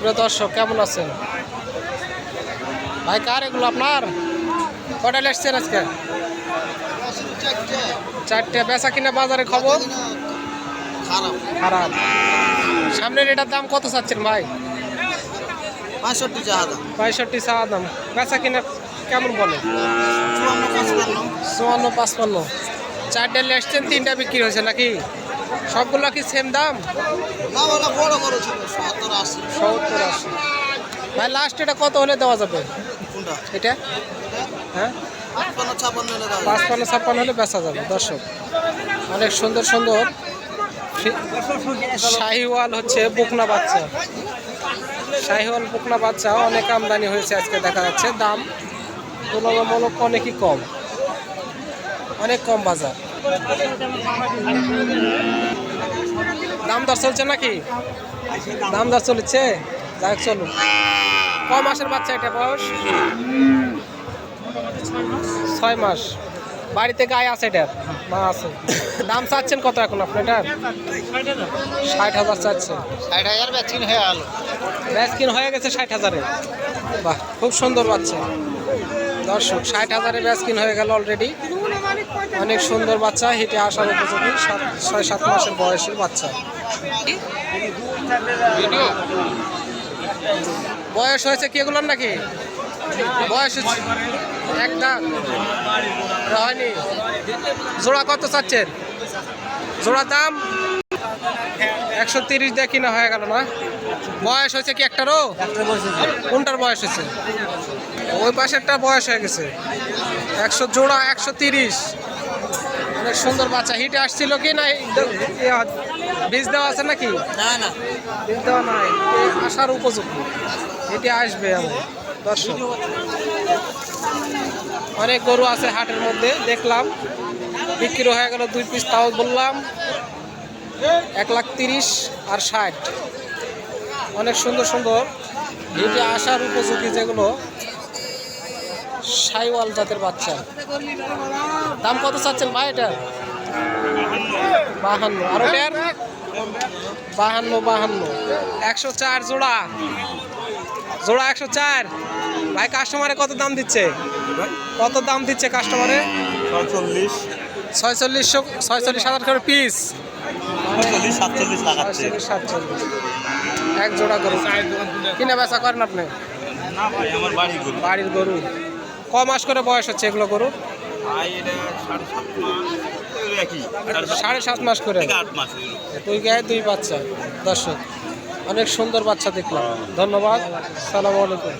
সুপ্রিয় দর্শক, কেমন আছেন ভাই? কার এগুলো আপনার? কটা এসছেন আজকে? চারটে। বেচা কিনা বাজারে খবর খারাপ। সামনের এটার দাম কত চাচ্ছেন ভাই? 65 চাওয়া দাম। বেচা কিনা কেমন বলে? 54-55। চারটে এসছেন, তিনটা বিক্রি হয়েছে নাকি? সবগুলো কি সেম দাম? 70-80। ভাই লাস্ট এটা কত হলে দেওয়া যাবে? এটা হ্যাঁ 55-56 হলে বেচা যাবে। দর্শক, অনেক সুন্দর সুন্দর শাহিওয়াল হচ্ছে বকনা বাচ্চা। শাহিওয়াল বকনা বাচ্চা অনেক আমদানি হয়েছে আজকে, দেখা যাচ্ছে দাম তুলনামূলক অনেকই কম, অনেক কম বাজার। দাম দর চলছে নাকি? দাম দর চলছে। যাক চলুন। ক মাসের বাচ্চা এটা? বয়স 6 মাস। বাড়িতে গায়ে আছে এটার? মা আছে। দাম চাচ্ছেন কত এখন আপনি এটার? 60,000 চাচ্ছেন। 60,000 বেচকিন হয়ে গেল। বেচকিন হয়ে গেছে 60,000-এ। বাহ, খুব সুন্দর বাচ্চা। দর্শক, 60,000-এ বেচকিন হয়ে গেল অলরেডি। অনেক সুন্দর বাচ্চা, হেঁটে আসার উপযোগী। 6-7 মাসের বয়সের বাচ্চা। বয়স হয়েছে কি এগুলোর নাকি? বয়স এক দাঁত হয়নি। জোড়া কত চাচ্ছেন? জোড়া দাম 130 দিয়ে কিনা হয়ে গেল না? বয়স হয়েছে কি একটারও? কোনটার বয়স হয়েছে? ওই পাশেরটা বয়স হয়ে গেছে। 100 জোড়া 130। অনেক সুন্দর বাচ্চা। হিটে আসছিল কি না? বীজ দেওয়া আছে নাকি? না, বীজ দেওয়া নাই, আসার উপযোগী। হিটে আসবে আমার। দর্শক, অনেক গরু আছে হাটের মধ্যে, দেখলাম বিক্রি হয়ে গেল 2 পিস। তাও বললাম 1,30,000 আর 60। অনেক সুন্দর সুন্দর হিটে আসার উপযোগী যেগুলো শাহিওয়াল জাতের বাচ্চা। দাম কত চাচ্ছেন ভাই এটা? 52। আর ওটার 52। 104 জোড়া। জোড়া 104। ভাই কাস্টমারে কত দাম দিচ্ছে? কত দাম দিচ্ছে কাস্টমারে? 46,000 করে পিস। 47। এক জোড়া গরু কিনে বেচা করেন আপনি? বাড়ির গরু। ক মাস করে বয়স হচ্ছে এগুলো গরু? 7.5 মাস করে। 2 গায়ে 2 বাচ্চা। দর্শক, অনেক সুন্দর বাচ্চা দেখলাম। ধন্যবাদ। সালামু আলাইকুম।